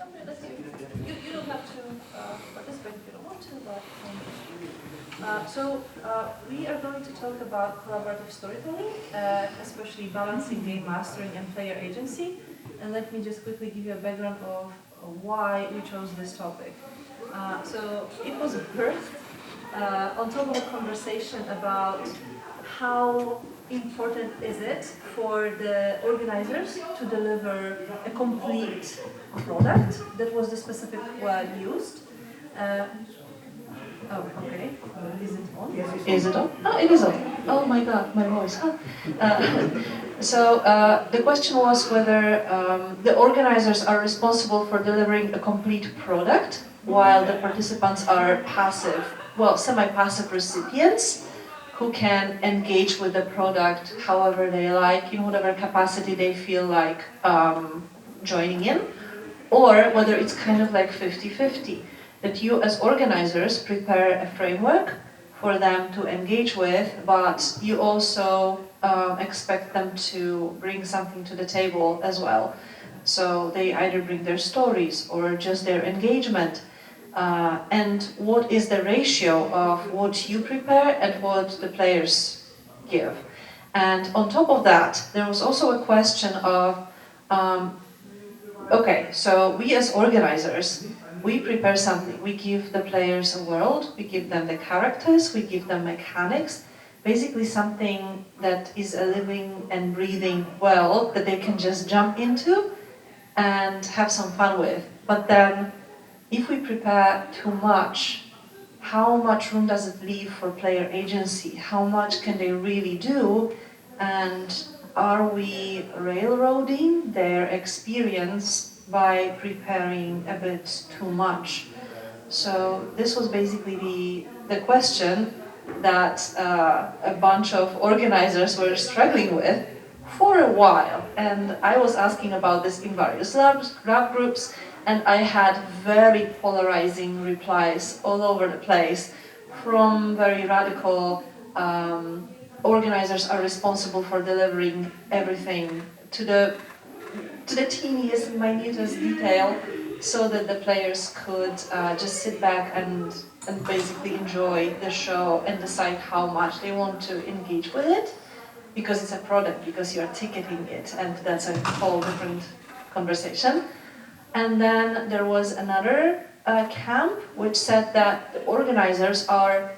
You don't have to participate if you don't want to, but we are going to talk about collaborative storytelling, especially balancing game mastering and player agency. And let me just quickly give you a background of why we chose this topic. So it was birthed on top of a conversation about how important is it for the organizers to deliver a complete product. That was the specific word used. Oh, okay. Is it on? Yes, is it on? Oh, it is on. Oh my God, my voice. Huh? The question was whether the organizers are responsible for delivering a complete product, while the participants are passive, well, semi-passive recipients who can engage with the product however they like, in whatever capacity they feel like joining in, or whether it's kind of like 50-50, that you as organizers prepare a framework for them to engage with, but you also expect them to bring something to the table as well. So they either bring their stories or just their engagement. And what is the ratio of what you prepare and what the players give? And on top of that, there was also a question of, okay, so we as organizers, we prepare something. We give the players a world, we give them the characters, we give them mechanics, basically something that is a living and breathing world that they can just jump into and have some fun with. But then, if we prepare too much, how much room does it leave for player agency? How much can they really do? And are we railroading their experience by preparing a bit too much? So this was basically the question that a bunch of organizers were struggling with for a while. And I was asking about this in various lab groups, and I had very polarizing replies all over the place, from very radical organizers are responsible for delivering everything to the teeniest, minutest detail, so that the players could just sit back and basically enjoy the show and decide how much they want to engage with it, because it's a product, because you're ticketing it, and that's a whole different conversation. And then there was another camp which said that the organizers are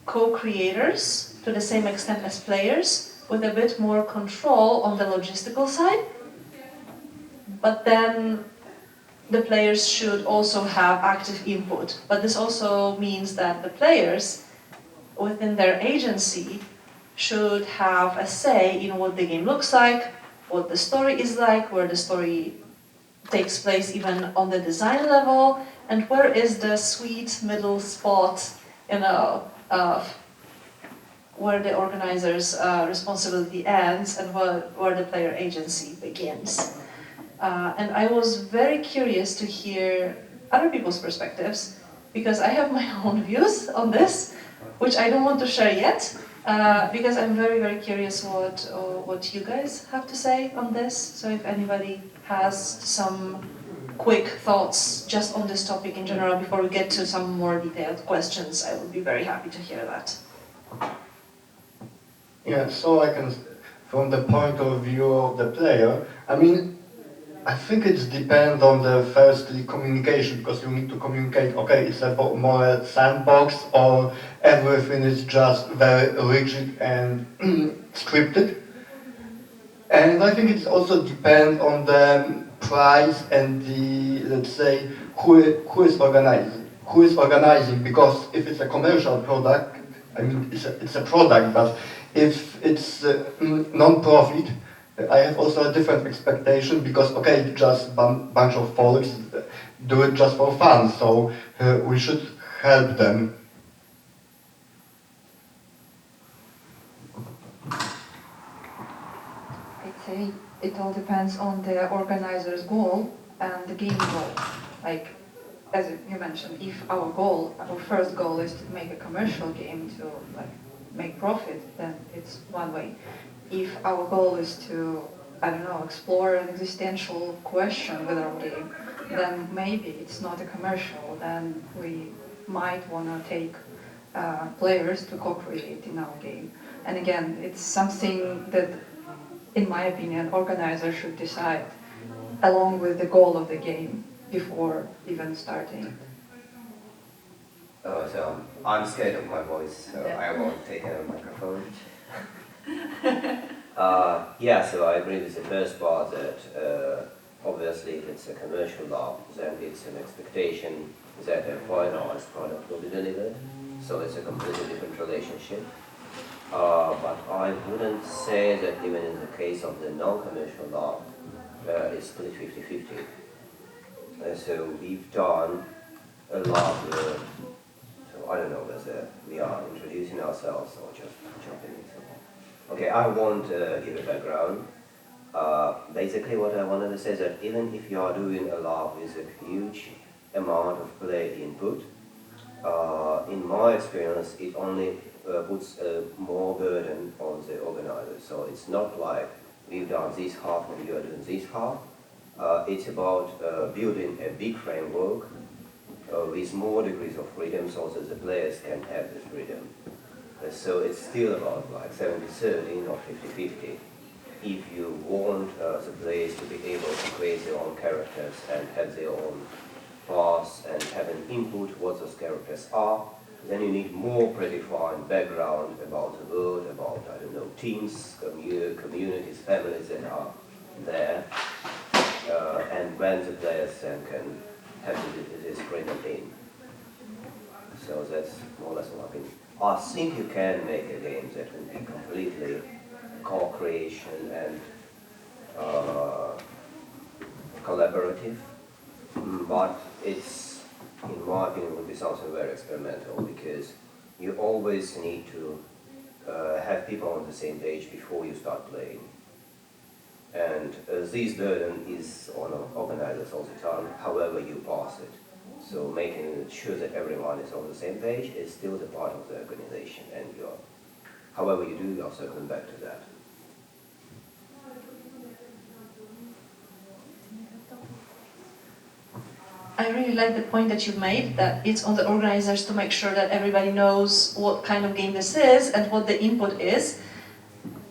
co-creators to the same extent as players, with a bit more control on the logistical side. But then the players should also have active input. But this also means that the players, within their agency, should have a say in what the game looks like, what the story is like, where the story takes place even on the design level, and where is the sweet middle spot, where the organizer's responsibility ends and where the player agency begins. And I was very curious to hear other people's perspectives, because I have my own views on this, which I don't want to share yet, because I'm very, very curious what you guys have to say on this. So if anybody has some quick thoughts just on this topic in general before we get to some more detailed questions, I would be very happy to hear that. Yeah, so I can, from the point of view of the player, I think it depends on the firstly communication, because you need to communicate, okay, it's about more a sandbox, or everything is just very rigid and scripted. And I think it also depends on the price and the, let's say, who is organizing. Who is organizing, because if it's a commercial product, it's a product, but if it's non-profit, I have also a different expectation, because, okay, just bunch of folks do it just for fun, so we should help them. I'd say it all depends on the organizer's goal and the game goal. Like, as you mentioned, if our first goal is to make a commercial game to make profit, then it's one way. If our goal is to, I don't know, explore an existential question with our game, then maybe it's not a commercial, then we might want to take players to co-create in our game. And again, it's something that, in my opinion, organizers should decide along with the goal of the game before even starting it. So I'm scared of my voice, so I won't take a microphone. Yeah, so I agree with the first part that obviously if it's a commercial law, then it's an expectation that a finalized product will be delivered. So it's a completely different relationship. But I wouldn't say that even in the case of the non-commercial law, it's split 50-50. So we've done a lot of, so I don't know whether we are introducing ourselves or just jumping in. So, okay, I won't give a background. Basically what I wanted to say is that even if you are doing a law with a huge amount of player input, in my experience, it only puts more burden on the organizers. So it's not like we've done this half and you are doing this half. It's about building a big framework with more degrees of freedom so that the players can have the freedom. So it's still about like 70-30, not 50-50. If you want the players to be able to create their own characters and have their own paths and have an input what those characters are, then you need more predefined background about the world, about, I don't know, teams, communities, families that are there, and when the players then can have this freedom in. So that's more or less what I mean. I think you can make a game that will be completely co-creation and collaborative, but it's, in my opinion, would be something very experimental because you always need to have people on the same page before you start playing. And this burden is on organizers all the time, however you pass it. So making sure that everyone is on the same page is still the part of the organization, and however you do, you're circling back to that. I really like the point that you made, that it's on the organizers to make sure that everybody knows what kind of game this is and what the input is.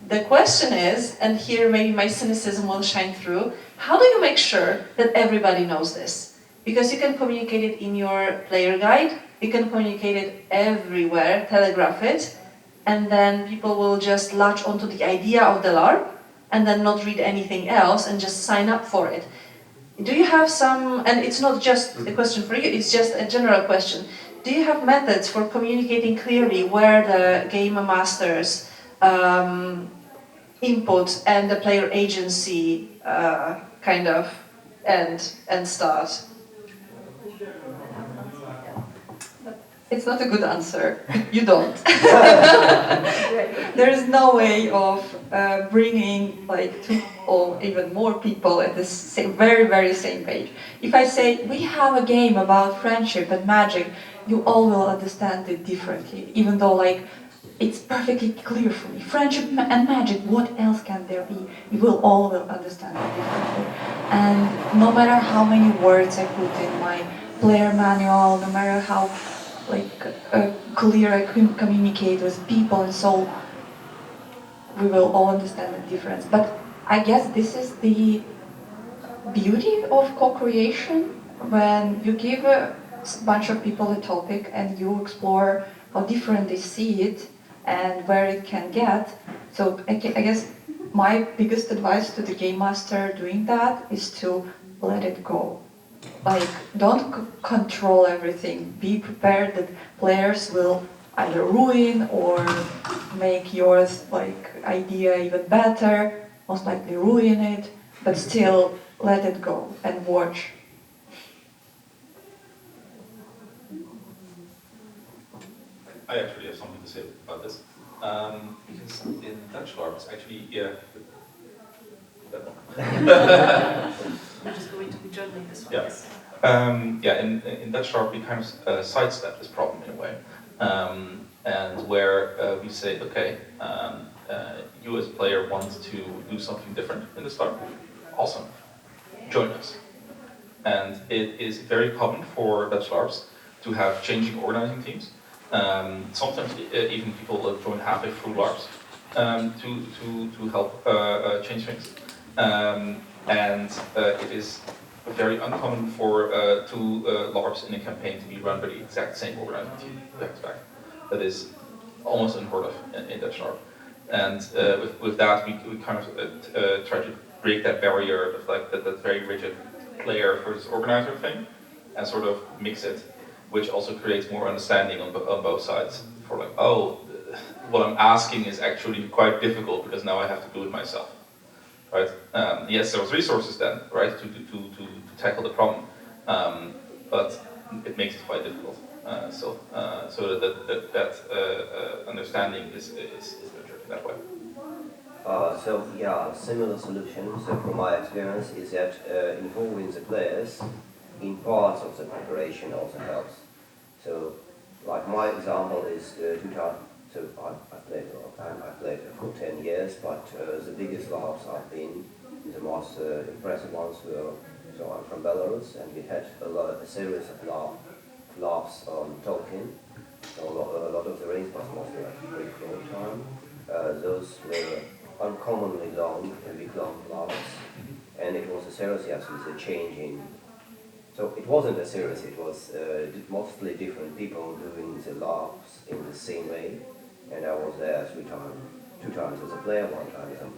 The question is, and here maybe my cynicism will shine through, how do you make sure that everybody knows this? Because you can communicate it in your player guide, you can communicate it everywhere, telegraph it, and then people will just latch onto the idea of the LARP and then not read anything else and just sign up for it. Do you have some, and it's not just a question for you, it's just a general question. Do you have methods for communicating clearly where the game master's input and the player agency kind of end and start? It's not a good answer. You don't. There is no way of bringing like two or even more people at the same, very same page. If I say we have a game about friendship and magic, you all will understand it differently. Even though like it's perfectly clear for me. Friendship and magic. What else can there be? You will all understand it differently. And no matter how many words I put in my player manual, no matter how clear I communicate with people, and so we will all understand the difference. But I guess this is the beauty of co-creation, when you give a bunch of people a topic and you explore how different they see it and where it can get. So I guess my biggest advice to the game master doing that is to let it go. Like, don't control everything. Be prepared that players will either ruin or make yours idea even better, most likely ruin it, but still let it go and watch. I actually have something to say about this. Because in Dutch LARP it's actually, that one. We're just going to be journaling this one. Yeah. In Dutch LARP we kind of sidestep this problem in a way. And where we say, okay, you as a player want to do something different in the start, awesome, join us. And it is very common for Dutch LARPs to have changing organizing teams. Sometimes even people that join halfway through LARPs to help change things. And it is very uncommon for two LARPs in a campaign to be run by the exact same organizing team back to back. That is almost unheard of in Dutch LARP. And with that, we kind of try to break that barrier of like that very rigid player versus organizer thing, and sort of mix it, which also creates more understanding on both sides. For like, oh, what I'm asking is actually quite difficult because now I have to do it myself, right? Yes, there was resources then, right, to tackle the problem, but it makes it quite difficult. So that understanding is nurtured that way. So yeah, similar solution. So from my experience is that involving the players in parts of the preparation also helps. So like my example is 2000. So I played a long time. I played for 10 years, but the biggest LARPs I've been, the most impressive ones were. So I'm from Belarus, and we had a series of LARPs on Tolkien. So a lot of the rings was mostly like 3-4 time. Those were uncommonly long and week-long LARPs, and it was a series with a change in. So it wasn't a series, it was mostly different people doing the LARPs in the same way, and I was there 2 times as a player, 1 time as a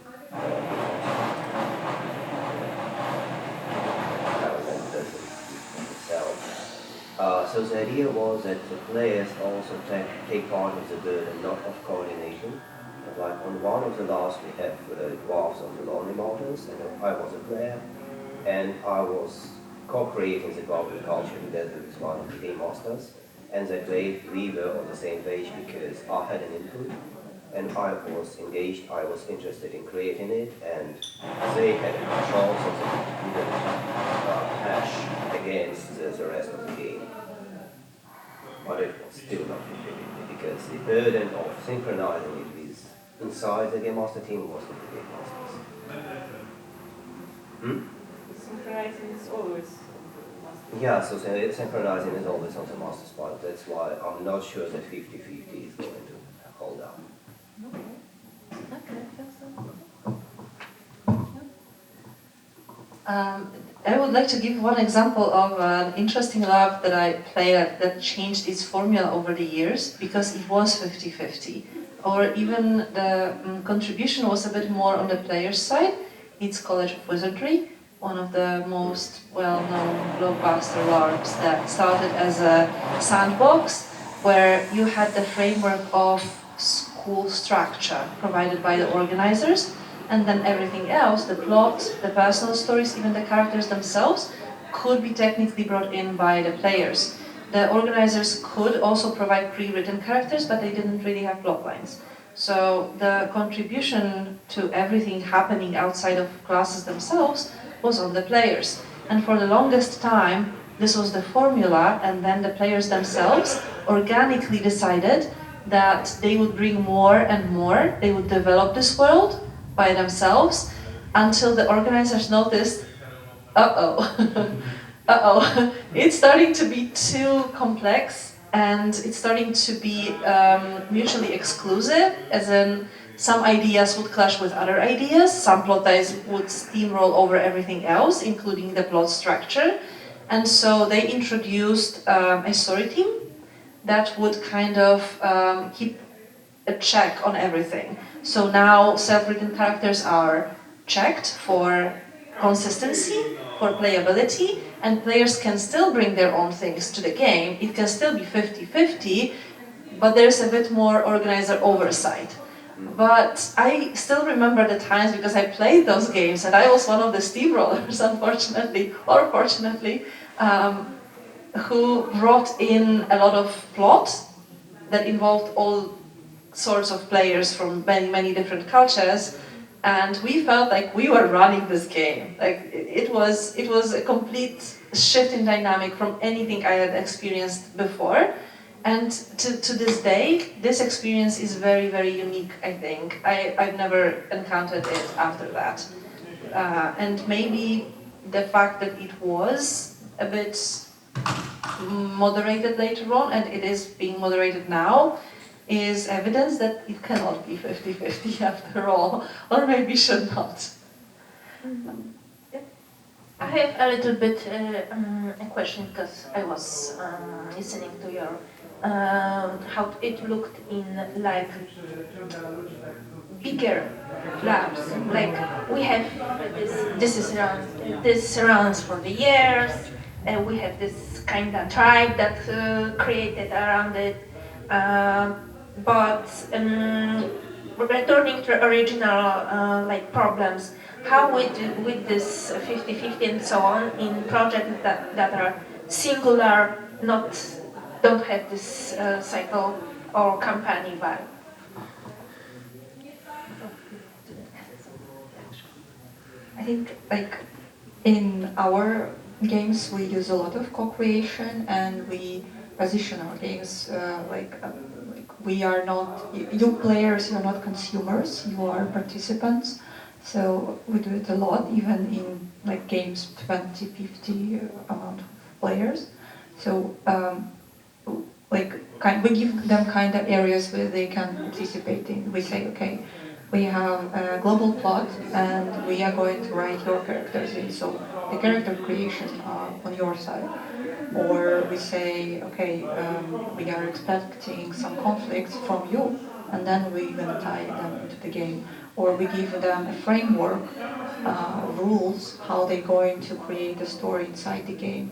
so the idea was that the players also take part of the burden, not of coordination. Like on one of the LARPs we have dwarves of the Lonely Mountains, and I was a player, and I was co-creating the dwarven culture together with one of the game masters, and that way we were on the same page because I had an input, and I was engaged, I was interested in creating it, and they had a control so that they didn't hash against the rest of the game. But it was still not 50-50 because the burden of synchronizing it with inside the game master team was with the game masters. Synchronizing is always. Yeah, so synchronizing is always on the master's part. That's why I'm not sure that 50-50 is going to hold up. I would like to give one example of an interesting LARP that I played that changed its formula over the years because it was 50-50. Or even the contribution was a bit more on the player's side. It's College of Wizardry, one of the most well-known blockbuster LARPs that started as a sandbox where you had the framework of school structure provided by the organizers, and then everything else, the plot, the personal stories, even the characters themselves, could be technically brought in by the players. The organizers could also provide pre-written characters, but they didn't really have plot lines. So the contribution to everything happening outside of classes themselves was on the players. And for the longest time, this was the formula, and then the players themselves organically decided that they would bring more and more, they would develop this world by themselves, until the organizers noticed, it's starting to be too complex, and it's starting to be mutually exclusive, as in some ideas would clash with other ideas, some plot lines would steamroll over everything else, including the plot structure. And so they introduced a story team that would kind of keep a check on everything. So now self-written characters are checked for consistency, for playability, and players can still bring their own things to the game. It can still be 50-50, but there's a bit more organizer oversight. But I still remember the times because I played those games and I was one of the steamrollers, unfortunately, or fortunately, who brought in a lot of plot that involved all sorts of players from many different cultures, and we felt like we were running this game. Like it was a complete shift in dynamic from anything I had experienced before, and to this day, this experience is very unique. I think I've never encountered it after that, and maybe the fact that it was a bit moderated later on, and it is being moderated now, is evidence that it cannot be 50-50 after all, or maybe should not. I have a little bit a question because I was listening to your how it looked in like bigger labs. Like we have this runs for the years. We have this kind of tribe that created around it. But returning to original like problems, how with this 50-50 and so on in projects that are singular, don't have this cycle or company vibe? I think like in our games we use a lot of co-creation, and we position our games like we are not, you players, you're not consumers, you are participants. So we do it a lot, even in like games 20-50 amount of players. So like we give them kind of areas where they can participate in. We say, okay, we have a global plot and we are going to write your characters in, so the character creation are on your side. Or we say, okay, we are expecting some conflicts from you, and then we're going to tie them into the game. Or we give them a framework, rules, how they're going to create a story inside the game.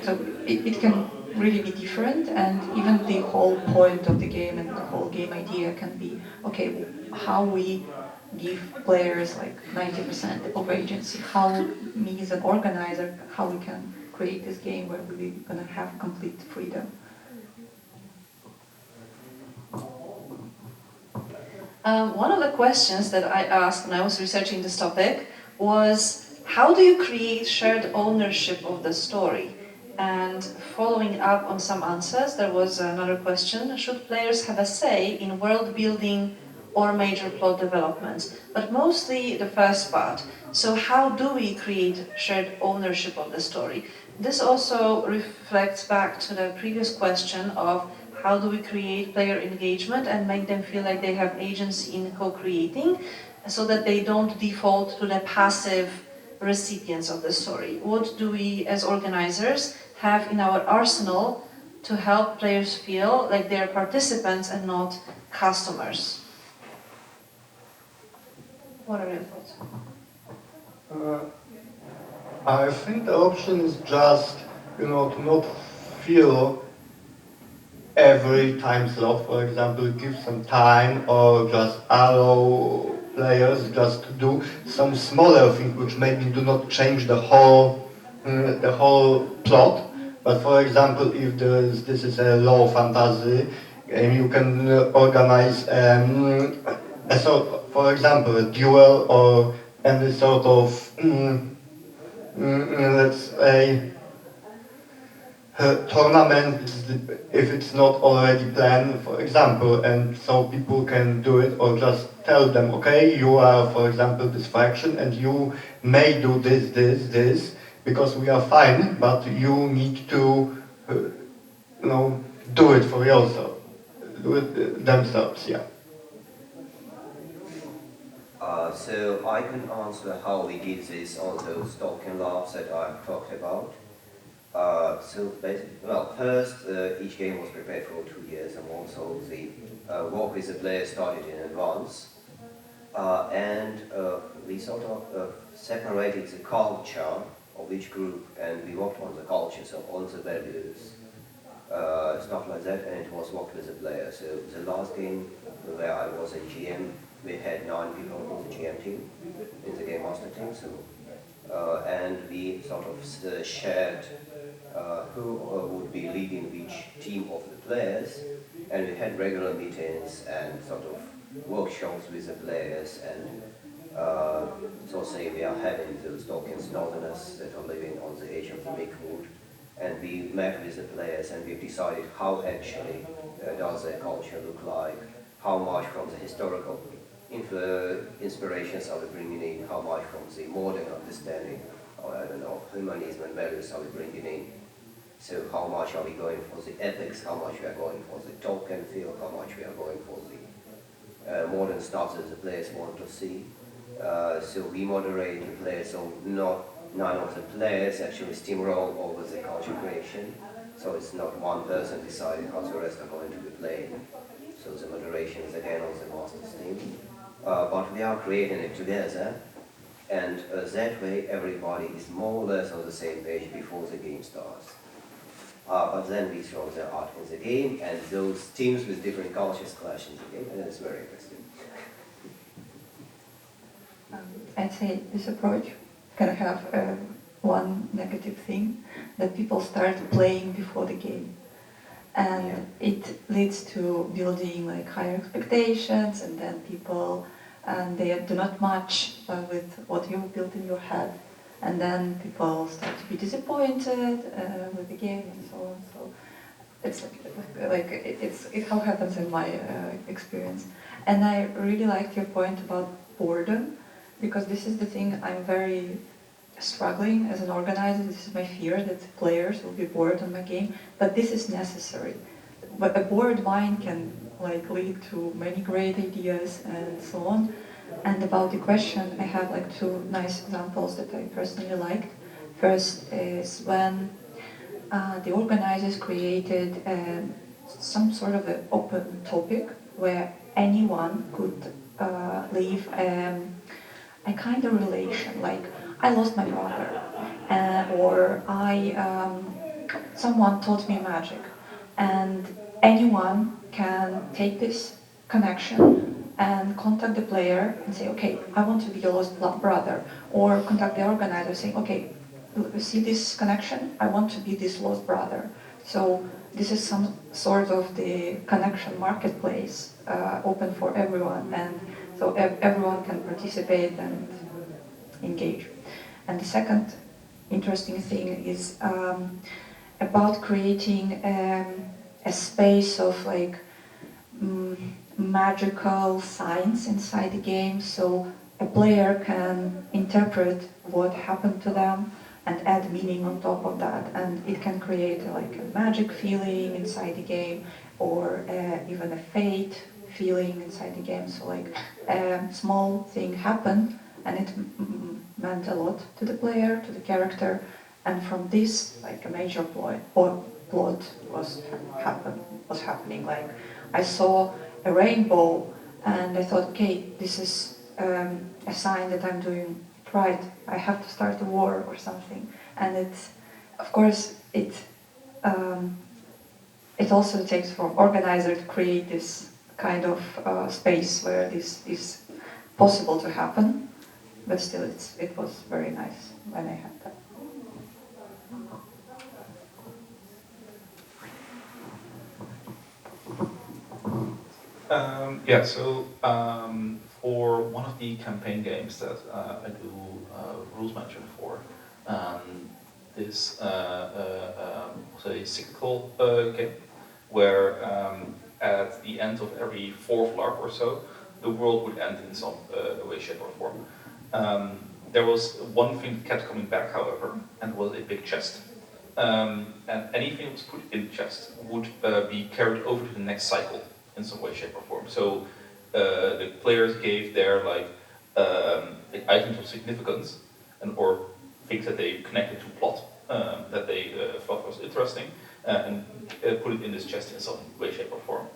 So it can really be different, and even the whole point of the game and the whole game idea can be, okay, how we give players like 90% of agency, how me as an organizer, how we can create this game where we're going to have complete freedom. One of the questions that I asked when I was researching this topic was, how do you create shared ownership of the story? And following up on some answers, there was another question: should players have a say in world building or major plot developments? But mostly the first part. So how do we create shared ownership of the story? This also reflects back to the previous question of how do we create player engagement and make them feel like they have agency in co-creating, so that they don't default to the passive recipients of the story. What do we as organizers have in our arsenal to help players feel like they're participants and not customers? What are your thoughts? I think the option is just, to not feel every time slot, for example, give some time, or just allow players just to do some smaller things which maybe do not change the whole plot. But for example, if this is a low fantasy game, you can organize a sort, for example, a duel or any sort of let's say tournament, if it's not already planned, for example, and so people can do it, or just tell them, okay, you are, for example, this faction, and you may do this, because we are fine, but you need to, do it for yourself, do it themselves, yeah. So I can answer how we did this on those token labs that I talked about. So basically, well, first each game was prepared for 2 years, and also the work with the players started in advance. And we sort of separated the culture of each group, and we worked on the culture, so all the values, stuff like that, and it was worked with the players. So the last game where I was a GM, we had 9 people in the GM team, in the game master team, so, and we sort of shared who would be leading which team of the players, and we had regular meetings and sort of workshops with the players, and so say we are having those tokens northerners that are living on the edge of the big wood, and we met with the players and we decided how actually does their culture look like, how much from the historical inspirations are we bringing in, how much from the modern understanding I don't know, humanism and values are we bringing in. So how much are we going for the ethics, how much we are going for the token field, how much we are going for the modern stuff that the players want to see. So we moderate the players, so none of the players actually steamroll over the culture creation. So it's not one person deciding how the rest are going to be played. So the moderation is again on the master's team. But we are creating it together, and that way everybody is more or less on the same page before the game starts. But then we throw the art in the game, and those teams with different cultures clash in the game, and it's very interesting. I'd say this approach can have one negative thing, that people start playing before the game. And it leads to building like higher expectations, and then people, and they do not match with what you built in your head. And then people start to be disappointed with the game and so on. So it's it how happens in my experience. And I really liked your point about boredom, because this is the thing I'm very struggling as an organizer. This is my fear, that players will be bored on my game, but this is necessary. But a bored mind can like lead to many great ideas and so on. And about the question, I have like two nice examples that I personally liked. First is when the organizers created some sort of an open topic where anyone could leave a kind of relation, like I lost my brother, or someone taught me magic, and anyone can take this connection and contact the player and say, okay, I want to be your lost brother, or contact the organizer saying, okay, see this connection, I want to be this lost brother. So this is some sort of the connection marketplace open for everyone, and so everyone can participate and engage. And the second interesting thing is about creating a space of like magical signs inside the game, so a player can interpret what happened to them and add meaning on top of that, and it can create like a magic feeling inside the game, or even a fate feeling inside the game. So like a small thing happened and it meant a lot to the player, to the character, and from this like a major plot was happening. Like I saw a rainbow and I thought, okay, this is a sign that I'm doing right, I have to start a war or something. And it's, of course, it also takes for organizer to create this kind of space where this is possible to happen, but still it was very nice when I had that. For one of the campaign games that I do rules management for, this was a cyclical game where at the end of every fourth LARP or so, the world would end in some way, shape or form. There was one thing that kept coming back, however, and was a big chest. And anything that was put in the chest would be carried over to the next cycle in some way, shape or form. So the players gave their items of significance or things that they connected to plot that they thought was interesting and put it in this chest in some way, shape or form,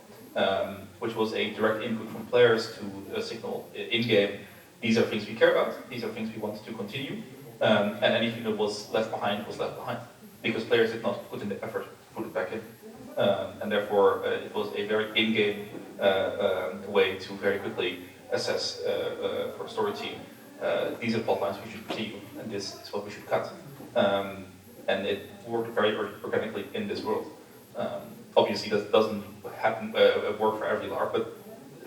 which was a direct input from players to signal in-game, these are things we care about, these are things we want to continue, and anything that was left behind, because players did not put in the effort to put it back in. And therefore it was a very in-game way to very quickly assess for a story team, these are plot lines we should continue, and this is what we should cut. And it worked very organically in this world. Obviously that doesn't happen, work for every LARP, but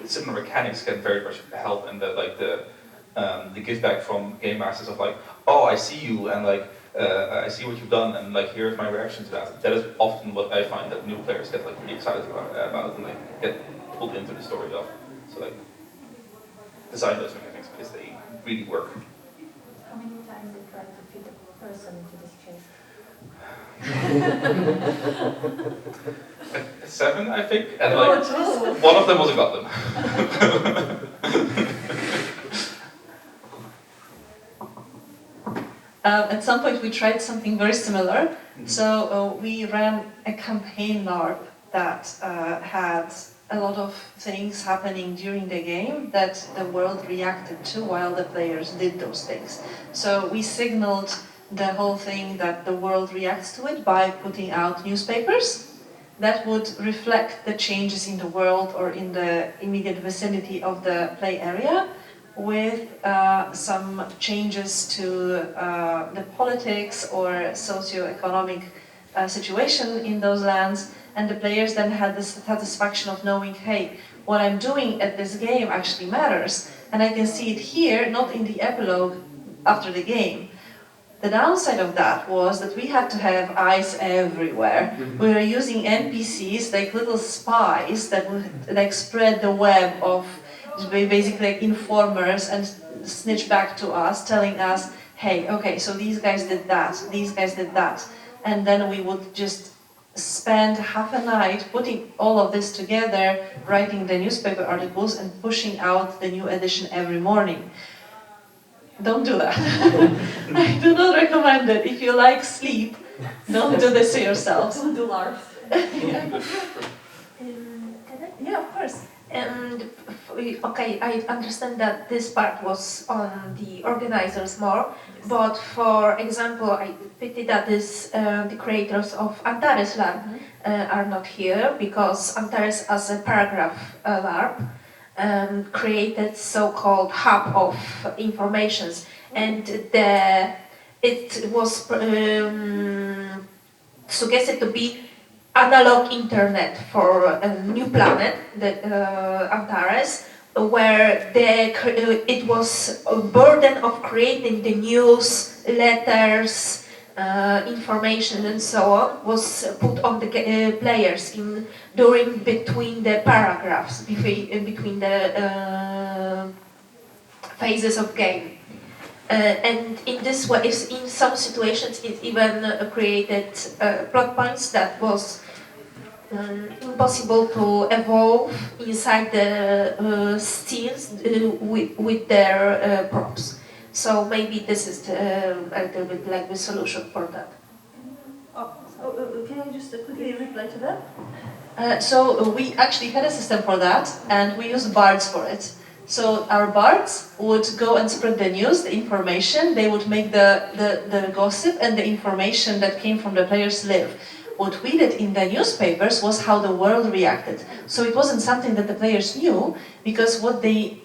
similar mechanics can very much help, and the give back from game masters of like, oh, I see you, and I see what you've done, and here's my reaction to that. That is often what I find that new players get really excited about and get pulled into the story of. So design those mechanics because they really work. How many times they try to feed the plot? person into this case? 7, I think, and like one of them was a goblin. At some point we tried something very similar. So we ran a campaign LARP that had a lot of things happening during the game that the world reacted to while the players did those things. So we signaled the whole thing that the world reacts to it by putting out newspapers that would reflect the changes in the world or in the immediate vicinity of the play area, with some changes to the politics or socio-economic situation in those lands, and the players then had the satisfaction of knowing, hey, what I'm doing at this game actually matters, and I can see it here, not in the epilogue after the game. The downside of that was that we had to have eyes everywhere. We were using NPCs, like little spies that would like spread the web of basically like informers and snitch back to us, telling us, hey, okay, so these guys did that, these guys did that. And then we would just spend half a night putting all of this together, writing the newspaper articles and pushing out the new edition every morning. Don't do that. I do not recommend it. If you like sleep, don't do this to yourselves. Don't do LARPs. Yeah, of course. And okay, I understand that this part was on the organizers more, but for example, I pity that the creators of Antares LARP are not here, because Antares, as a paragraph LARP, created so-called hub of informations, and it was suggested to be analog internet for a new planet, the Antares, where it was a burden of creating the news, letters, information and so on was put on the players between the paragraphs, between the phases of game. And in this way, in some situations, it even created plot points that was impossible to evolve inside the scenes with their props. So maybe this is a little bit like the solution for that. Can I just quickly reply to that? So we actually had a system for that, and we used bards for it. So our bards would go and spread the news, the information, they would make the gossip and the information that came from the players live. What we did in the newspapers was how the world reacted. So it wasn't something that the players knew, because what they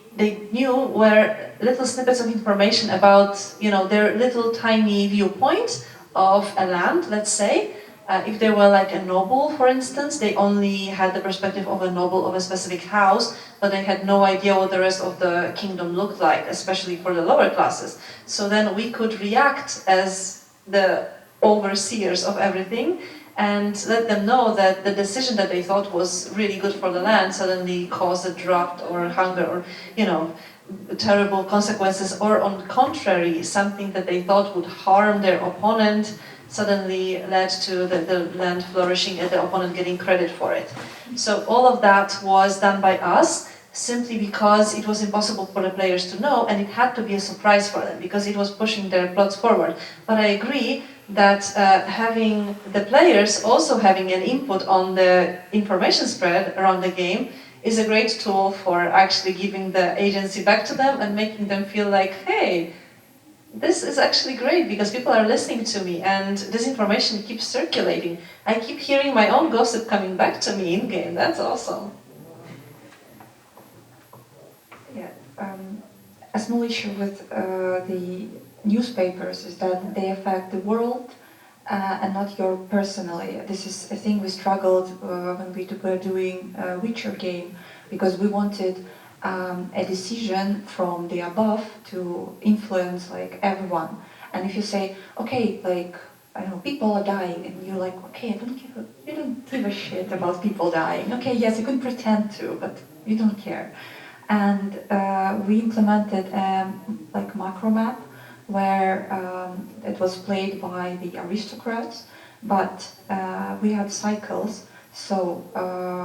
knew were little snippets of information about, you know, their little tiny viewpoint of a land, let's say. If they were like a noble, for instance, they only had the perspective of a noble of a specific house, but they had no idea what the rest of the kingdom looked like, especially for the lower classes. So then we could react as the overseers of everything and let them know that the decision that they thought was really good for the land suddenly caused a drought or hunger or, you know, terrible consequences, or on the contrary, something that they thought would harm their opponent suddenly led to the land flourishing and the opponent getting credit for it. So all of that was done by us, simply because it was impossible for the players to know, and it had to be a surprise for them, because it was pushing their plots forward. But I agree that having the players also having an input on the information spread around the game is a great tool for actually giving the agency back to them and making them feel like, hey, this is actually great because people are listening to me and this information keeps circulating. I keep hearing my own gossip coming back to me in-game. That's awesome. Yeah, a small issue with the newspapers is that they affect the world and not your personally. This is a thing we struggled when we were doing a Witcher game, because we wanted a decision from the above to influence like everyone. And if you say, okay, like, I don't know, people are dying, and you're like, okay, you don't give a shit about people dying. Okay, yes, you can pretend to, but you don't care. And we implemented like macro map where it was played by the aristocrats, but we had cycles. So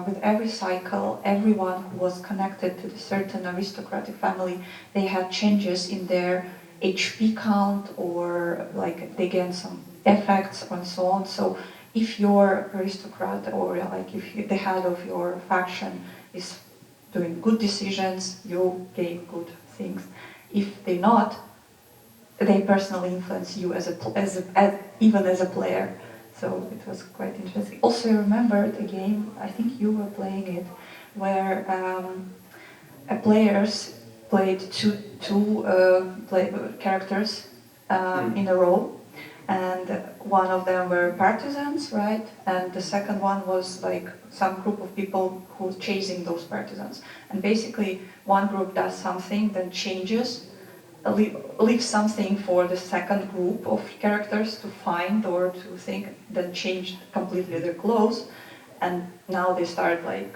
with every cycle, everyone who was connected to the certain aristocratic family, they had changes in their HP count, or like they gained some effects and so on. So if your aristocrat, or like if the head of your faction is doing good decisions, you gain good things. If they not, they personally influence you even as a player. So it was quite interesting. Also, I remembered a game, I think you were playing it, where players played two characters in a row, and one of them were partisans, right? And the second one was like some group of people who were chasing those partisans. And basically, one group does something, then changes, leave something for the second group of characters to find or to think, then change completely their clothes, and now they start like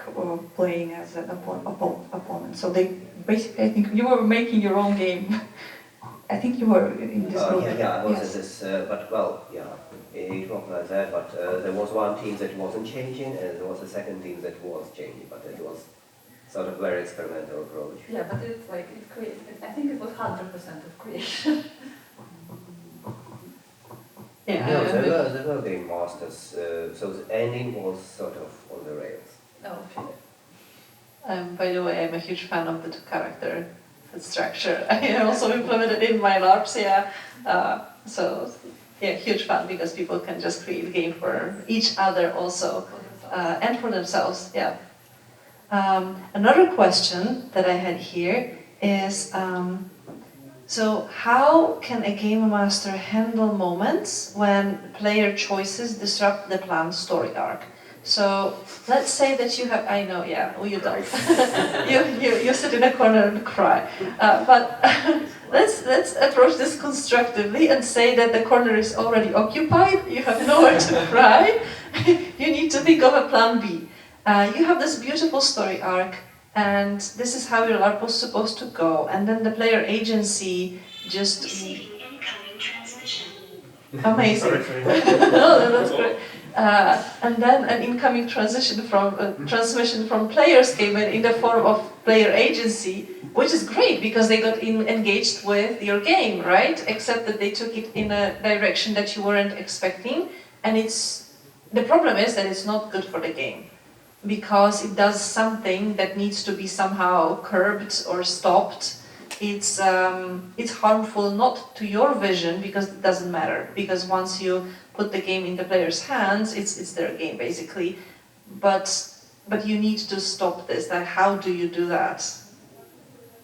playing as an opponent. So they basically, I think you were making your own game. I think you were in this group. Yeah, I was Yes. in this, but well, yeah, it was like that, but there was one team that wasn't changing, and there was a second team that was changing, but it was sort of very experimental approach. Yeah, but it's like, I think it was 100% of creation. Yeah, No, there were game masters, so the ending was sort of on the rails. Oh, shit. by the way, I'm a huge fan of the two-character structure. I also implemented it in my LARPs, yeah. So, yeah, huge fan, because people can just create game for each other also, and for themselves, yeah. Another question that I had here is, so how can a game master handle moments when player choices disrupt the planned story arc? So let's say that you have, I know, yeah, well, you don't. you sit in a corner and cry. But let's approach this constructively and say that the corner is already occupied, you have nowhere to cry, you need to think of a plan B. You have this beautiful story arc, and this is how your LARP was supposed to go, and then the player agency just... Amazing. No, that's great. And then an incoming transmission from players came in the form of player agency, which is great because they got engaged with your game, right? Except that they took it in a direction that you weren't expecting, and the problem is that it's not good for the game, because it does something that needs to be somehow curbed or stopped. It's harmful not to your vision, because it doesn't matter, because once you put the game in the player's hands, it's their game basically. But you need to stop this. Like, how do you do that?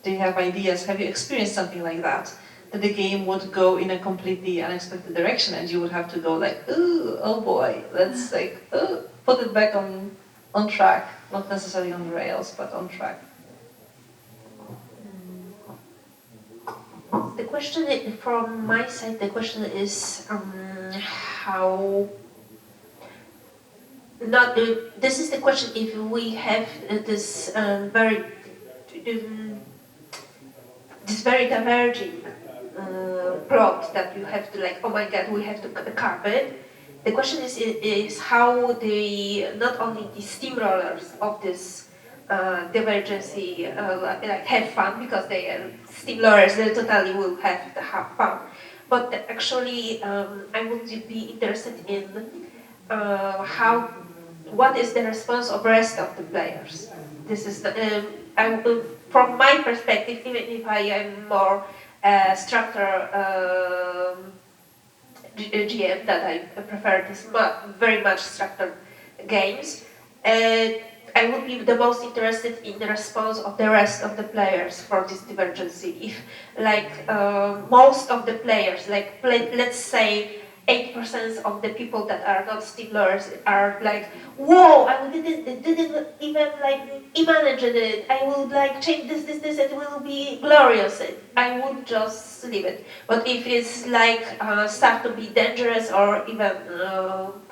Do you have ideas? Have you experienced something like that? That the game would go in a completely unexpected direction, and you would have to go like, ooh, oh boy, let's like put it back on track, not necessarily on rails, but on track. The question from my side, the question is how. Not this is the question if we have this very diverging plot that you have to like, oh my god, we have to carve it. The question is how not only the steamrollers of this divergency like have fun, because they are steamrollers, they totally will have to have fun, but actually I would be interested in what is the response of the rest of the players. This is from my perspective, even if I am more structure GM, that I prefer this very much structured games, I would be the most interested in the response of the rest of the players for this divergency. If, like, most of the players, like, let's say 80% of the people that are not steamrollers are like, whoa, I didn't even like imagine it. I would like change this, it will be glorious. I would just leave it. But if it's like start to be dangerous or even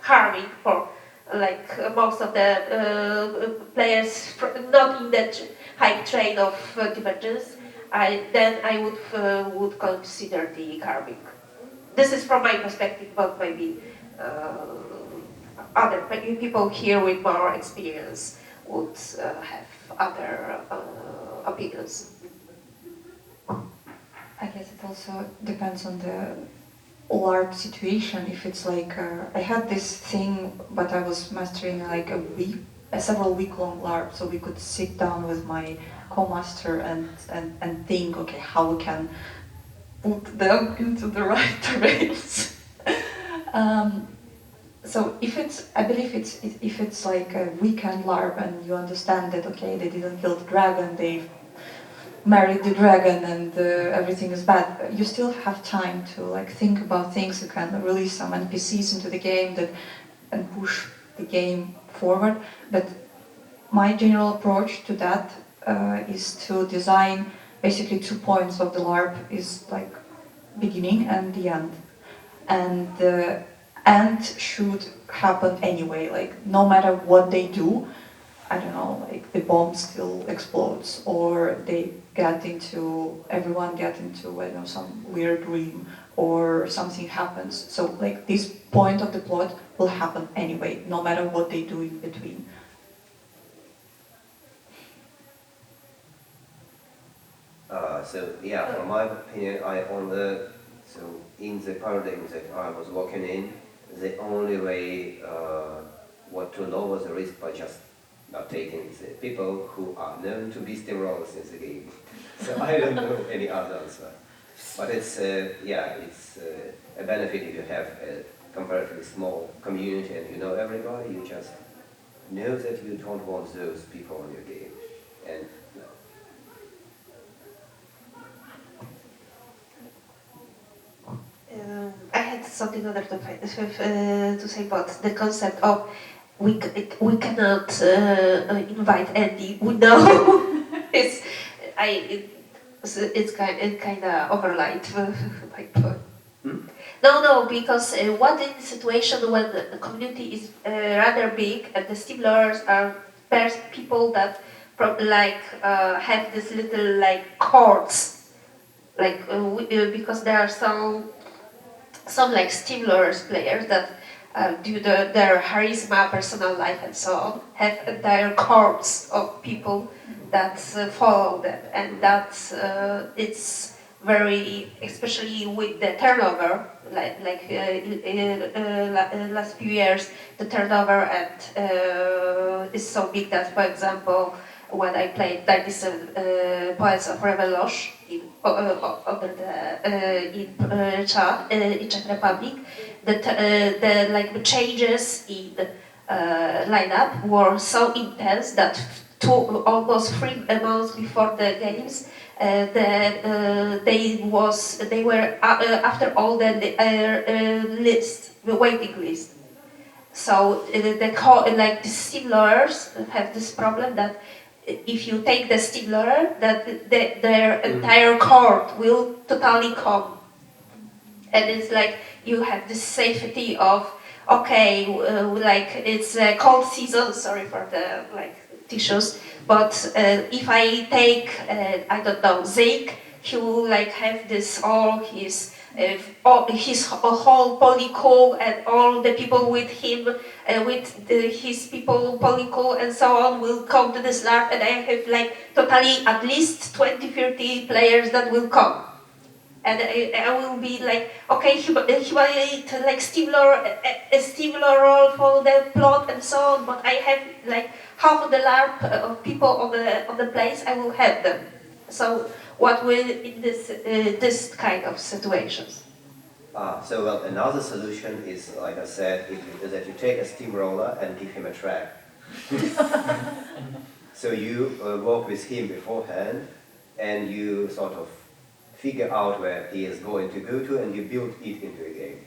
harming for like most of the players not in that high train of divergence, then I would consider the carving. This is from my perspective, but maybe other people here with more experience would have other opinions. I guess it also depends on the LARP situation. If it's like I had this thing, but I was mastering like a several week-long LARP, so we could sit down with my co-master and think, okay, how we can put them into the right terrains. So I believe if it's like a weekend LARP and you understand that, okay, they didn't kill the dragon, they married the dragon and everything is bad, you still have time to like think about things. You can release some NPCs into the game and push the game forward. But my general approach to that is to design basically 2 points of the LARP, is like beginning and the end. And the end should happen anyway, like no matter what they do. I don't know, like the bomb still explodes, or everyone get into, I don't know, some weird dream, or something happens. So like this point of the plot will happen anyway, no matter what they do in between. So yeah, from my opinion, in the paradigm that I was working in, the only way what to lower the risk by just not taking the people who are known to be steamrollers in the game. So I don't know any other answer. But it's a benefit if you have a comparatively small community and you know everybody. You just know that you don't want those people on your game. And I had something other to say about the concept of we cannot invite Andy. We know it's kind of overlight my point. No, because what in the situation when the community is rather big and the steamrollers are people that have this little like courts, like because there are some like steamrollers players that due to their charisma, personal life and so on, have entire corps of people that follow them, and that it's very, especially with the turnover, last few years, the turnover is so big that, for example, when I played 97 Poets of Revelosh in Czech Republic, the changes in lineup were so intense that almost 3 months before the games, they were after all the waiting list. So the steamrollers have this problem that if you take the steamroller, that their entire court will totally come, and it's like you have this safety of okay, like it's a cold season. Sorry for the tissues, but if I take I don't know, Zeke, he will have this all his whole polycool and all the people with him, his people polycool and so on will come to this LARP, and I have totally at least 20-30 players that will come. And I will be okay, humiliate steamroller for the plot and so on, but I have half of the LARP of people on the place, I will have them. So what will in this kind of situations? So another solution is, like I said, that you take a steamroller and give him a track. So you work with him beforehand, and you sort of figure out where he is going to go to, and you build it into a game.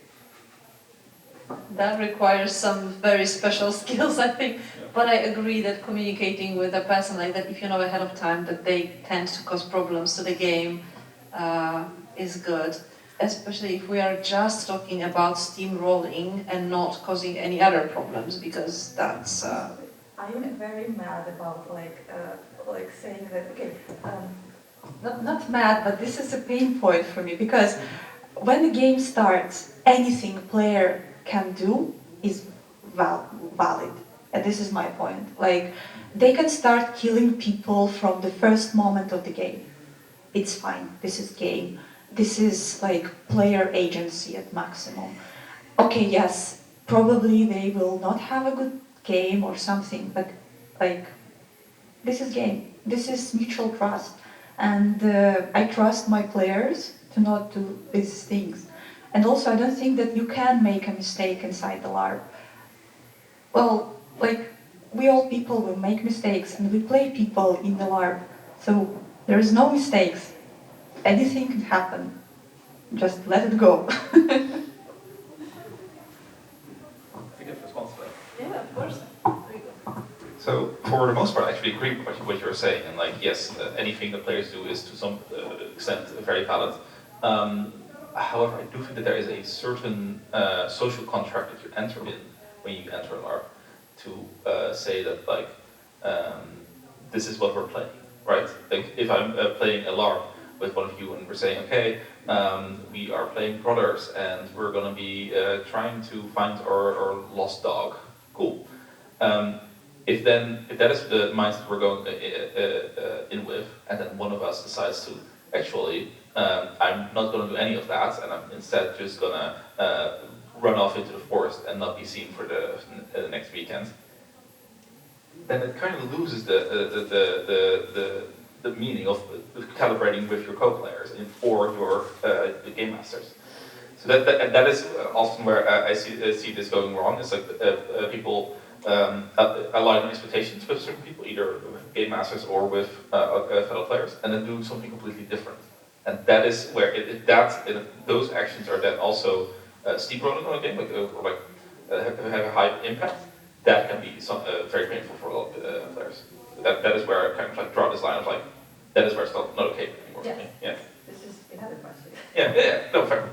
That requires some very special skills, I think. But I agree that communicating with a person like that, if you know ahead of time that they tend to cause problems to the game, is good. Especially if we are just talking about steamrolling and not causing any other problems, because that's... I am very mad about saying that, okay, not mad, but this is a pain point for me because when the game starts, anything a player can do is valid. And this is my point. Like, they can start killing people from the first moment of the game. It's fine. This is game. This is like player agency at maximum. Okay, yes, probably they will not have a good game or something, but like, this is game. This is mutual trust. And I trust my players to not do these things. And also, I don't think that you can make a mistake inside the LARP. Well, like, we all people will make mistakes, and we play people in the LARP. So there is no mistakes. Anything can happen. Just let it go. I think it's responsible. Yeah, of course. So for the most part, I actually agree with what you're saying, and like, yes, anything that players do is to some extent very valid. However, I do think that there is a certain social contract that you enter in when you enter a LARP to say that like, this is what we're playing, right? Like if I'm playing a LARP with one of you and we're saying, okay, we are playing brothers and we're gonna be trying to find our lost dog. Cool. If that is the mindset we're going in with, and then one of us decides to actually, I'm not going to do any of that, and I'm instead just going to run off into the forest and not be seen for the next weekend, then it kind of loses the meaning of calibrating with your co-players or your the game masters. So that is often where I see this going wrong. It's like people align expectations with certain people, either with game masters or with fellow players, and then do something completely different. And that is where those actions are then also steamrolling on a game, have a high impact. That can be very painful for a lot of players. That is where I kind of like draw this line of like, that is where it's not okay anymore. Yes. Yeah. This is inadequate. Yeah. No, fair.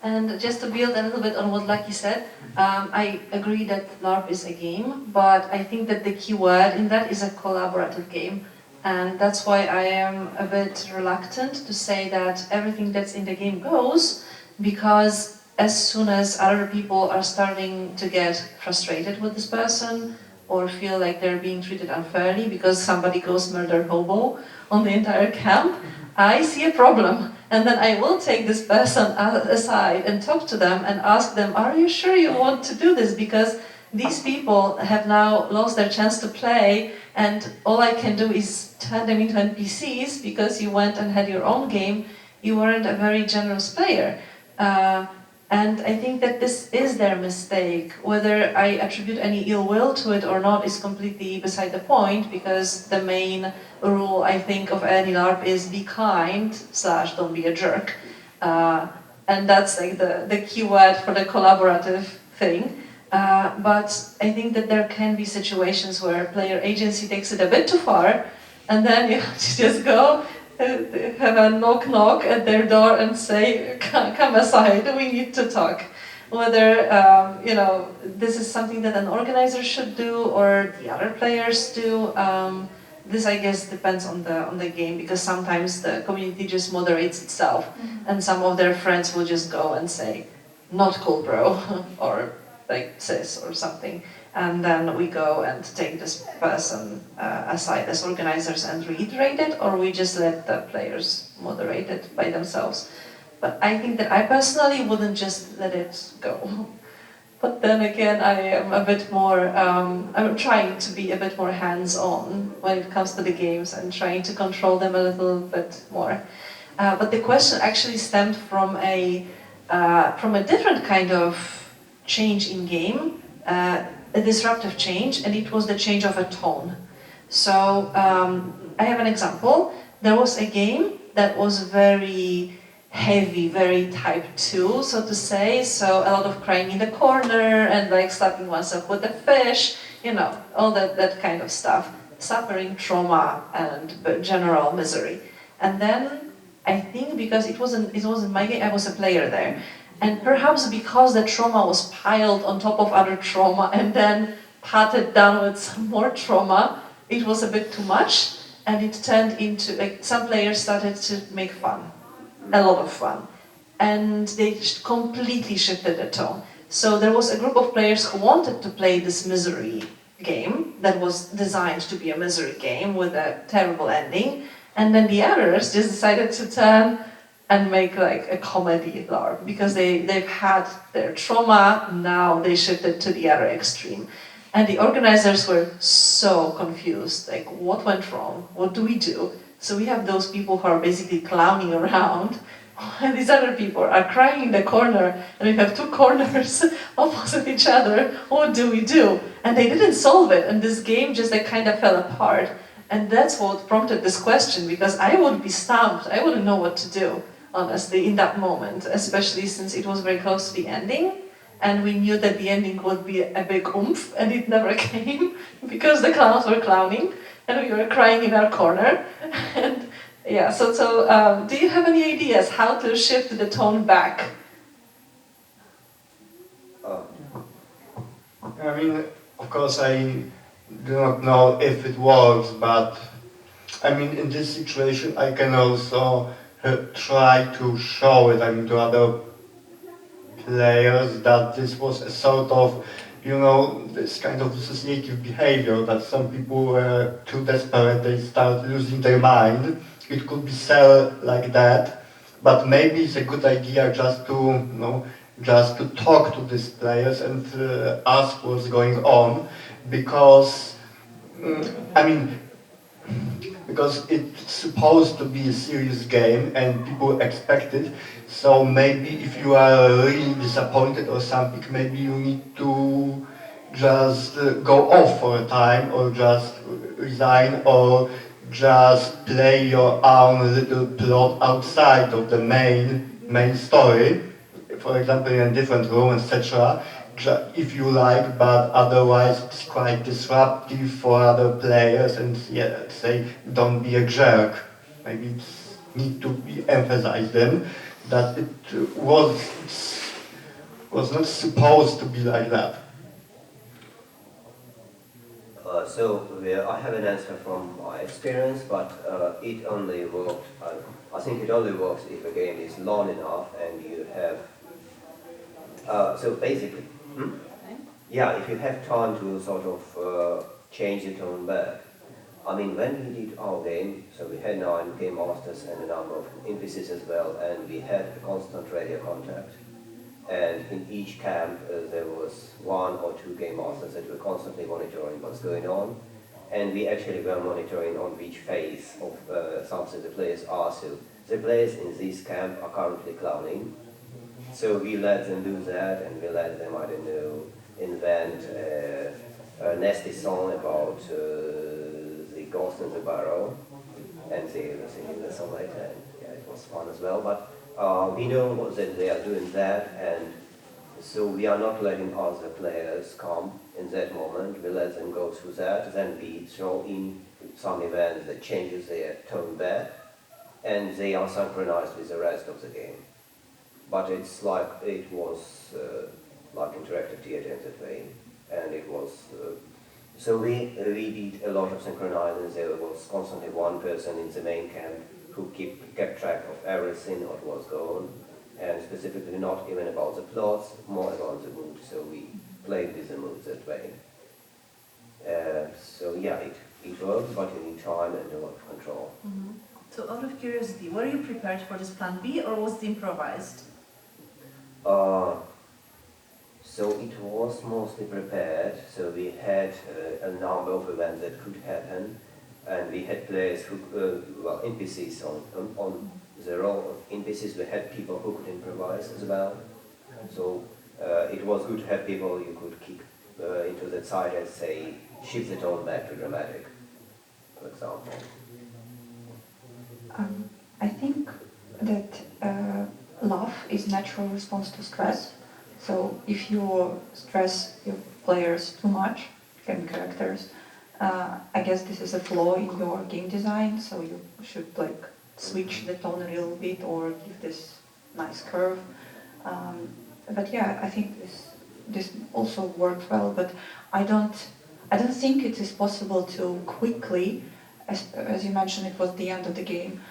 And just to build a little bit on what Lucky said, I agree that LARP is a game, but I think that the key word in that is a collaborative game. And that's why I am a bit reluctant to say that everything that's in the game goes, because as soon as other people are starting to get frustrated with this person, or feel like they're being treated unfairly because somebody goes murder hobo on the entire camp, I see a problem. And then I will take this person aside and talk to them and ask them, are you sure you want to do this? Because these people have now lost their chance to play, and all I can do is turn them into NPCs because you went and had your own game. You weren't a very generous player. And I think that this is their mistake. Whether I attribute any ill will to it or not is completely beside the point, because the main rule, I think, of any LARP is be kind / don't be a jerk. And that's like the key word for the collaborative thing. But I think that there can be situations where player agency takes it a bit too far, and then you have to just go, have a knock at their door and say, come aside, we need to talk. Whether this is something that an organizer should do or the other players do, this I guess depends on the game, because sometimes the community just moderates itself, and some of their friends will just go and say, not cool, bro, or like sis or something. And then we go and take this person aside as organizers and reiterate it, or we just let the players moderate it by themselves. But I think that I personally wouldn't just let it go. But then again, I am a bit more, I'm trying to be a bit more hands-on when it comes to the games and trying to control them a little bit more. But the question actually stemmed from a different kind of change in game, a disruptive change, and it was the change of a tone. So I have an example. There was a game that was very heavy, very type 2, so to say, so a lot of crying in the corner and like slapping oneself with a fish, all that kind of stuff, suffering, trauma, and general misery. And then I think because it wasn't my game, I was a player there. And perhaps because the trauma was piled on top of other trauma and then patted down with some more trauma, it was a bit too much. and it turned into, like, some players started to make fun, a lot of fun, and they completely shifted the tone. So there was a group of players who wanted to play this misery game that was designed to be a misery game with a terrible ending, and then the others just decided to turn and make like a comedy LARP because they've had their trauma, now they shifted to the other extreme. And the organizers were so confused, like, what went wrong? What do we do? So we have those people who are basically clowning around, and these other people are crying in the corner, and we have two corners opposite each other. What do we do? And they didn't solve it, and this game just like kind of fell apart. And that's what prompted this question, because I would be stumped. I wouldn't know what to do, honestly, in that moment, especially since it was very close to the ending. And we knew that the ending would be a big oomph, and it never came, because the clowns were clowning, and we were crying in our corner. And yeah, so do you have any ideas how to shift the tone back? I mean, of course, I do not know if it works, but I mean, in this situation, I can also try to show it, I mean, to other players that this was a sort of, you know, this kind of dissociative behavior, that some people were too desperate, they start losing their mind. It could be said like that, but maybe it's a good idea just to, you know, just to talk to these players and ask what's going on, because, I mean, because it's supposed to be a serious game and people expect it, so maybe if you are really disappointed or something, maybe you need to just go off for a time, or just resign, or just play your own little plot outside of the main story, for example in a different room, etc. If you like, but otherwise it's quite disruptive for other players, and yeah, say, don't be a jerk. Maybe it's need to be emphasized then that it was not supposed to be like that. I have an answer from my experience, but it only worked. I think it only works if a game is long enough and you have. So basically, yeah, if you have time to sort of change the tone back. I mean, when we did our game, so we had 9 game masters and a number of NPCs as well, and we had a constant radio contact. And in each camp, there was 1 or 2 game masters that were constantly monitoring what's going on. And we actually were monitoring on which phase of something the players are. So the players in this camp are currently clowning. So we let them do that, and we let them, I don't know, invent a nasty song about the ghost in the barrel. And they were singing the song later, and yeah, it was fun as well. But we know that they are doing that, and so we are not letting other players come in that moment. We let them go through that, then we throw in some event that changes their tone back, and they are synchronized with the rest of the game. But it's like it was like interactive theater in that way, and it was. So we did a lot of synchronizing. There was constantly one person in the main camp who kept track of everything what was going on, and specifically not even about the plots, more about the mood. So we played with the mood that way. So yeah, it worked, but you need time and a lot of control. Mm-hmm. So out of curiosity, were you prepared for this plan B, or was it improvised? So it was mostly prepared. So we had a number of events that could happen. And we had players who, well, NPCs on the role of NPCs. We had people who could improvise as well. So it was good to have people you could kick into the side and say, shift the tone back to dramatic, for example. I think that laugh is natural response to stress. So if you stress your players too much, game characters, I guess this is a flaw in your game design, so you should like switch the tone a little bit or give this nice curve. But yeah, I think this also worked well. But I don't think it is possible to quickly as you mentioned, it was the end of the game.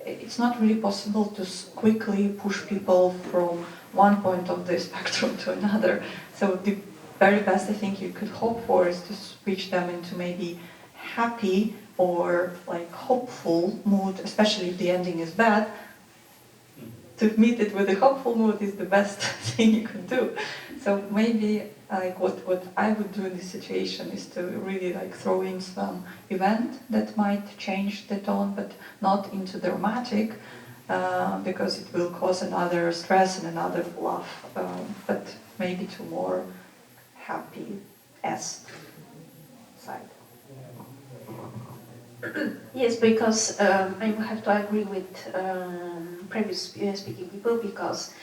It's not really possible to quickly push people from one point of the spectrum to another. So the very best I think you could hope for is to switch them into maybe happy or like hopeful mood, especially if the ending is bad. To meet it with a hopeful mood is the best thing you can do. So maybe like what I would do in this situation is to really like throw in some event that might change the tone, but not into dramatic, because it will cause another stress and another laugh, but maybe to more happy-esque side. Yes, because I will have to agree with previous speaking people, because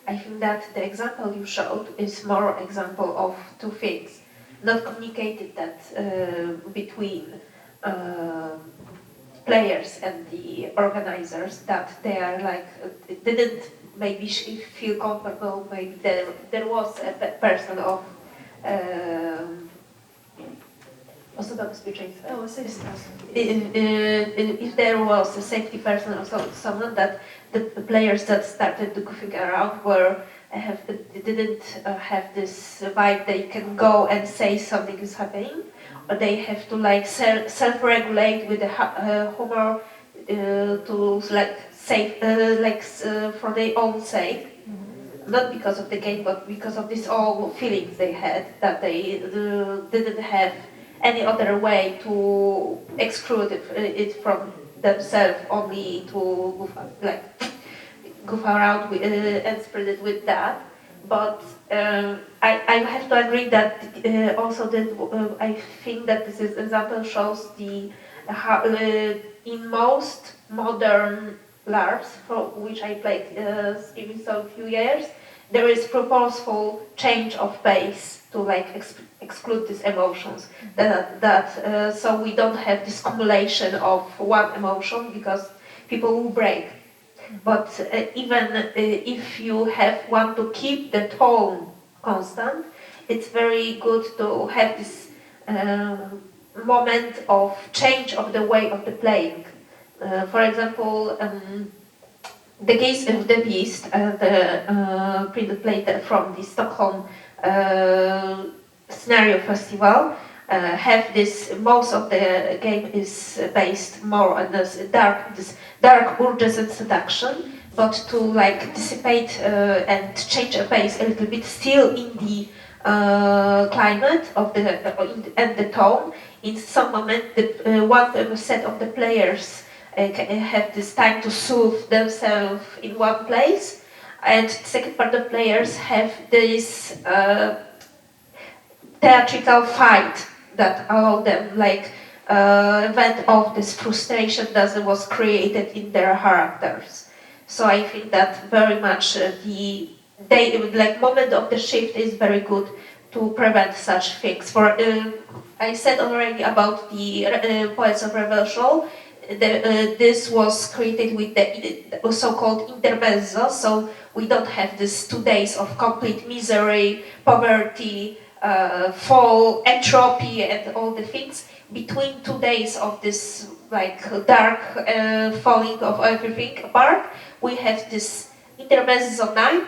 I think that the example you showed is more example of two things, not communicated that between players and the organizers, that they are like didn't maybe feel comfortable. Maybe there was a person of osoba bezpieczeństwa. If there was a safety person or someone that the players that started to figure out didn't have this vibe, they can go and say something is happening, or they have to like self-regulate with the humor to like save for their own sake. Not because of the game, but because of these all feelings they had, that they didn't have any other way to exclude it from themselves, only to goof around and spread it with that. But I have to agree that also that I think that this example shows the how in most modern LARPs, for which I played even so a few years, there is purposeful change of pace to like exclude these emotions. So we don't have this accumulation of one emotion, because people will break. But even if you want to keep the tone constant, it's very good to have this moment of change of the way of the playing. For example, the Case of the Beast, the printed play from the Stockholm Scenario Festival, have this. Most of the game is based more on this dark urges and seduction, but to like dissipate and change a pace a little bit, still in the climate of and the tone. In some moment, one set of the players have this time to soothe themselves in one place, and second part of players have this theatrical fight that allow them like vent off this frustration that was created in their characters. So I think that very much the moment of the shift is very good to prevent such things. For I said already about the Poets of Revelation. This was created with the so-called intermezzo, so we don't have this 2 days of complete misery, poverty, fall, entropy, and all the things. Between 2 days of this like dark falling of everything apart, we have this intermezzo night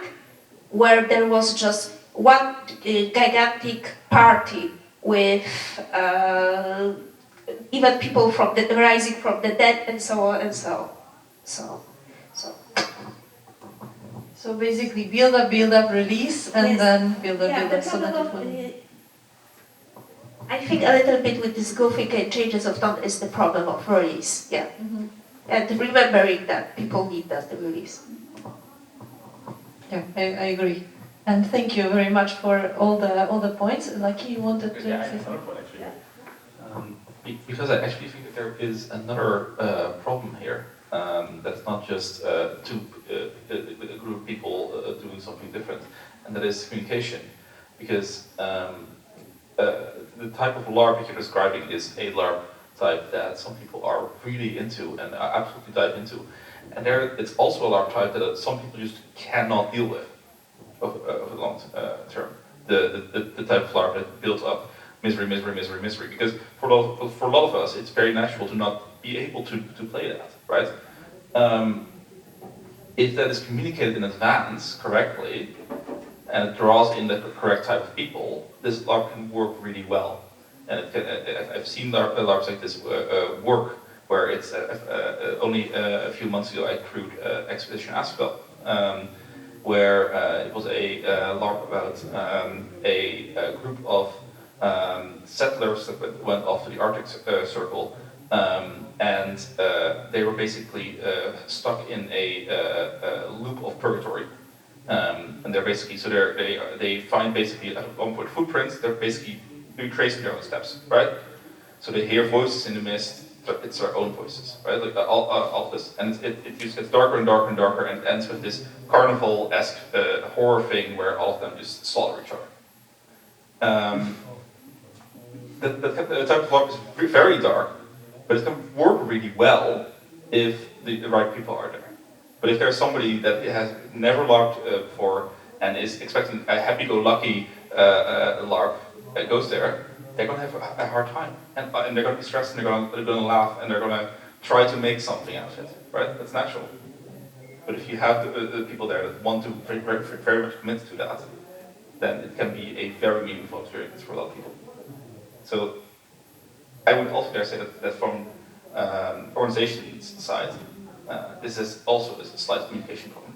where there was just one gigantic party with even people from rising from the dead, and so on and so. So basically, build up, release, and Yes. then build up, The so that problem it will. I think a little bit with this goofy changes of tone is the problem of release. Yeah, and remembering that people need that release. Yeah, I agree. And thank you very much for all the points. Lucky, you wanted to Yeah, I say have another something? point actually. Because I actually think that there is another problem here. That's not just a group of people doing something different, and that is communication. Because the type of LARP that you're describing is a LARP type that some people are really into and absolutely dive into. And there, it's also a LARP type that some people just cannot deal with over the long term. The type of LARP that builds up misery, misery, misery, misery. Because for a lot of us, it's very natural to not be able to play that, right? If that is communicated in advance correctly, and it draws in the correct type of people, this LARP can work really well. And I've seen LARPs like this work, where it's only a few months ago I crewed Expedition Asphodel, where it was a LARP about a group of settlers that went off to the Arctic Circle, and they were basically stuck in a loop of purgatory. And they're basically, so they find basically at one point footprints, they're basically retracing their own steps, right? So they hear voices in the mist, it's their own voices, right? Like all of this, and it just gets darker and darker and darker, and it ends with this carnival-esque horror thing where all of them just slaughter each other. The type of LARP is very dark, but it can work really well if the right people are there. But if there's somebody that has never LARPed before and is expecting a happy-go-lucky LARP that goes there, they're going to have a hard time, and they're going to be stressed, and they're going to laugh, and they're going to try to make something out of it, right? That's natural. But if you have the people there that want to very much commit to that, then it can be a very meaningful experience for a lot of people. So I would also dare say that from organization's side, this is also a slight communication problem.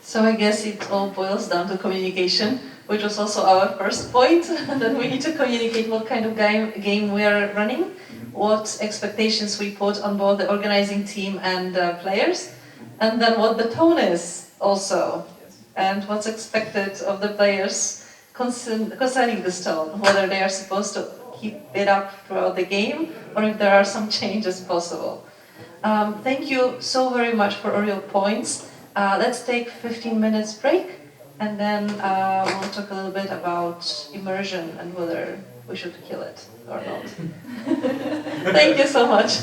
So I guess it all boils down to communication, which was also our first point, that we need to communicate what kind of game we are running, what expectations we put on both the organizing team and players, and then what the tone is also, and what's expected of the players concerning this tone, whether they are supposed to keep it up throughout the game, or if there are some changes possible. Thank you so very much for all your points. Let's take 15 minutes break, and then we'll talk a little bit about immersion and whether we should kill it or not. Thank you so much.